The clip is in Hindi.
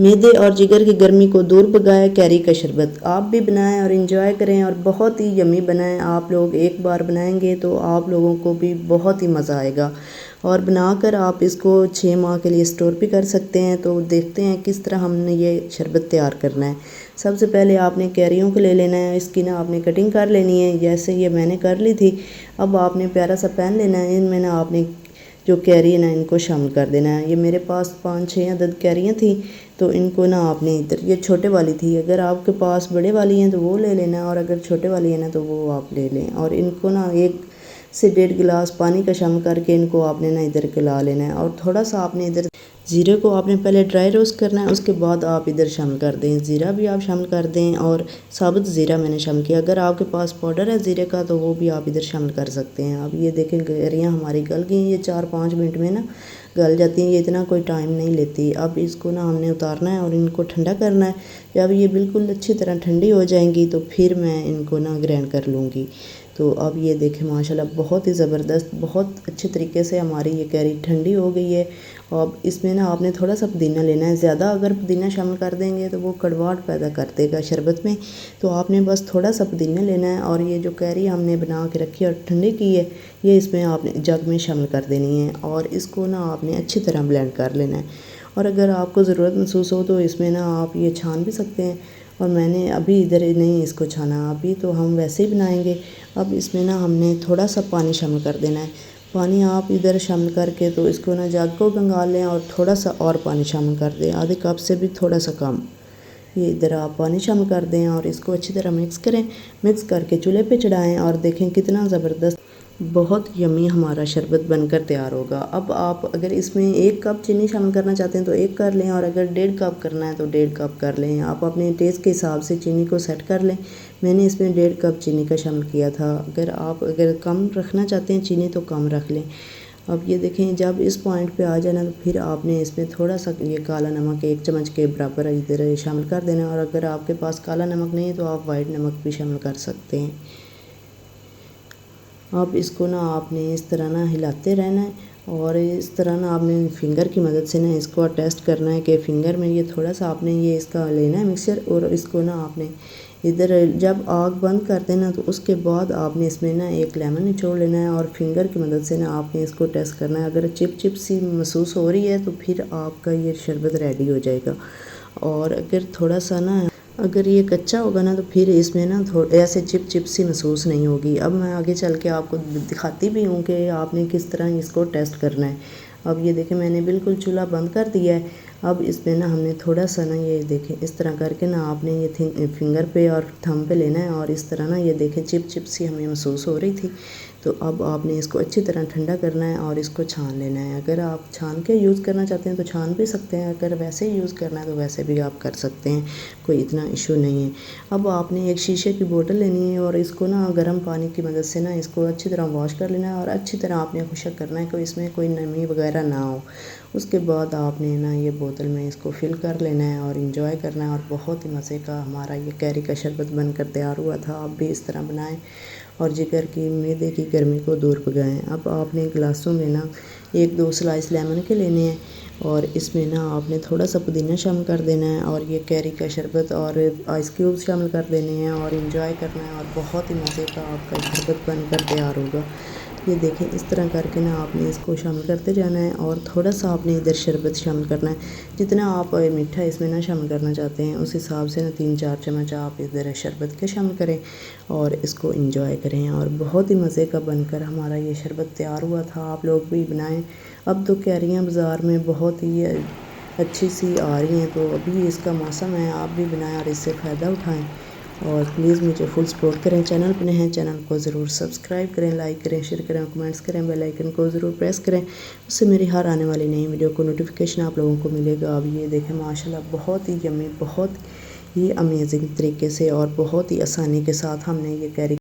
मैदे और जिगर की गर्मी को दूर भगाए कैरी का शरबत आप भी बनाएं और इन्जॉय करें और बहुत ही यम्मी बनाएं। आप लोग एक बार बनाएंगे तो आप लोगों को भी बहुत ही मज़ा आएगा और बनाकर आप इसको 6 माह के लिए स्टोर भी कर सकते हैं। तो देखते हैं किस तरह हमने ये शरबत तैयार करना है। सबसे पहले आपने कैरियों को ले लेना है, इसकी ना आपने कटिंग कर लेनी है जैसे ये मैंने कर ली थी। अब आपने प्यारा सा पैन लेना है, इनमें ना आपने जो कैरी है ना इनको शामिल कर देना है। ये मेरे पास 5-6 अदद कैरियाँ थी तो इनको ना आपने इधर, ये छोटे वाली थी, अगर आपके पास बड़े वाली हैं तो वो ले लेना और अगर छोटे वाली है ना तो वो आप ले लें। और इनको ना 1 से 1.5 गिलास पानी का शामिल करके इनको आपने ना इधर गला लेना है। और थोड़ा सा आपने इधर ज़ीरे को आपने पहले ड्राई रोस्ट करना है, उसके बाद आप इधर शामिल कर दें। ज़ीरा भी आप शामिल कर दें और साबुत ज़ीरा मैंने शामिल किया। अगर आपके पास पाउडर है ज़ीरे का तो वो भी आप इधर शामिल कर सकते हैं। अब ये देखें कैरियाँ हमारी गल गई, ये 4-5 मिनट में ना गल जाती हैं, ये इतना कोई टाइम नहीं लेती। अब इसको ना हमने उतारना है और इनको ठंडा करना है। जब ये बिल्कुल अच्छी तरह ठंडी हो जाएंगी तो फिर मैं इनको ना ग्राइंड कर लूँगी। तो अब ये देखें माशाल्लाह बहुत ही ज़बरदस्त, बहुत अच्छे तरीके से हमारी ये कैरी ठंडी हो गई है। अब इसमें ना आपने थोड़ा सा पुदीना लेना है, ज़्यादा अगर पुदीना शामिल कर देंगे तो वो कड़वाहट पैदा कर देगा शरबत में। तो आपने बस थोड़ा सा पुदीना लेना है और ये जो कैरी हमने बना के रखी और ठंडी की है ये इसमें आपने जग में शामिल कर देनी है और इसको ना आपने अच्छी तरह ब्लेंड कर लेना है। और अगर आपको ज़रूरत महसूस हो तो इसमें ना आप ये छान भी सकते हैं, और मैंने अभी इधर नहीं इसको छाना, अभी तो हम वैसे ही बनाएंगे। अब इसमें ना हमने थोड़ा सा पानी शामिल कर देना है। पानी आप इधर शामिल करके तो इसको ना जग को गंगा लें और थोड़ा सा और पानी शामिल कर दें, आधे कप से भी थोड़ा सा कम। ये इधर आप पानी शामिल कर दें और इसको अच्छी तरह मिक्स करें। मिक्स करके चूल्हे पे चढ़ाएं और देखें कितना ज़बरदस्त बहुत यम्मी हमारा शरबत बनकर तैयार होगा। अब आप अगर इसमें 1 कप चीनी शामिल करना चाहते हैं तो 1 कर लें, और अगर 1.5 कप करना है तो 1.5 कप कर लें। आप अपने टेस्ट के हिसाब से चीनी को सेट कर लें। मैंने इसमें 1.5 कप चीनी का शामिल किया था। अगर कम रखना चाहते हैं चीनी तो कम रख लें। अब ये देखें जब इस पॉइंट पे आ जाना तो फिर आपने इसमें थोड़ा सा ये काला नमक 1 चम्मच के बराबर इधर शामिल कर देना। और अगर आपके पास काला नमक नहीं है तो आप वाइट नमक भी शामिल कर सकते हैं। अब इसको ना आपने इस तरह ना हिलाते रहना है और इस तरह ना आपने फिंगर की मदद से ना इसको टेस्ट करना है कि फिंगर में ये थोड़ा सा आपने ये इसका लेना है मिक्सचर। और इसको ना आपने इधर जब आग बंद कर देना तो उसके बाद आपने इसमें ना 1 लेमन निचोड़ लेना है और फिंगर की मदद से ना आपने इसको टेस्ट करना है। अगर चिप चिप सी महसूस हो रही है तो फिर आपका ये शरबत रेडी हो जाएगा। और अगर थोड़ा सा ना अगर ये कच्चा होगा ना तो फिर इसमें ना थोड़ा ऐसे चिप चिप सी महसूस नहीं होगी। अब मैं आगे चल के आपको दिखाती भी हूँ कि आपने किस तरह इसको टेस्ट करना है। अब ये देखें मैंने बिल्कुल चूल्हा बंद कर दिया है। अब इसमें ना हमने थोड़ा सा ना ये देखें इस तरह करके ना आपने ये फिंगर पे और थंब पे लेना है और इस तरह ना ये देखें चिप चिप सी हमें महसूस हो रही थी। तो अब आपने इसको अच्छी तरह ठंडा करना है और इसको छान लेना है। अगर आप छान के यूज़ करना चाहते हैं तो छान भी सकते हैं, अगर वैसे ही यूज़ करना है तो वैसे भी आप कर सकते हैं, कोई इतना इशू नहीं है। अब आपने एक शीशे की बोतल लेनी है और इसको ना गर्म पानी की मदद से ना इसको अच्छी तरह वॉश कर लेना है और अच्छी तरह आपने खुशक करना है कि इसमें कोई नमी वगैरह ना हो। उसके बाद आपने ना ये बोतल में इसको फिल कर लेना है और इन्जॉय करना है। और बहुत ही मज़े का हमारा ये कैरी का शरबत बनकर तैयार हुआ था। आप भी इस तरह बनाएं और जिगर की मैदे की गर्मी को दूर भगाएं। अब आपने गिलासों में ना 1-2 स्लाइस लेमन के लेने हैं और इसमें ना आपने थोड़ा सा पुदीना शामिल कर देना है और ये कैरी का शरबत और आइस क्यूब्स शामिल कर देने हैं और इन्जॉय करना है। और बहुत ही मज़े का आपका शरबत बनकर तैयार होगा। ये देखें इस तरह करके ना आपने इसको शामिल करते जाना है और थोड़ा सा आपने इधर शरबत शामिल करना है। जितना आप मीठा इसमें ना शामिल करना चाहते हैं उस हिसाब से ना 3-4 चम्मच आप इधर शरबत के शामिल करें और इसको एंजॉय करें। और बहुत ही मज़े का बनकर हमारा ये शरबत तैयार हुआ था। आप लोग भी बनाएं। अब तो कैरियाँ बाज़ार में बहुत ही अच्छी सी आ रही हैं, तो अभी इसका मौसम है, आप भी बनाएं और इससे फ़ायदा उठाएं। और प्लीज़ मुझे फुल सपोर्ट करें। चैनल पे नए हैं चैनल को ज़रूर सब्सक्राइब करें, लाइक करें, शेयर करें, कमेंट्स करें, बेल आइकन को ज़रूर प्रेस करें। उससे मेरी हर आने वाली नई वीडियो को नोटिफिकेशन आप लोगों को मिलेगा। अब ये देखें माशाल्लाह बहुत ही यम्मी, बहुत ही अमेजिंग तरीके से और बहुत ही आसानी के साथ हमने ये कैरी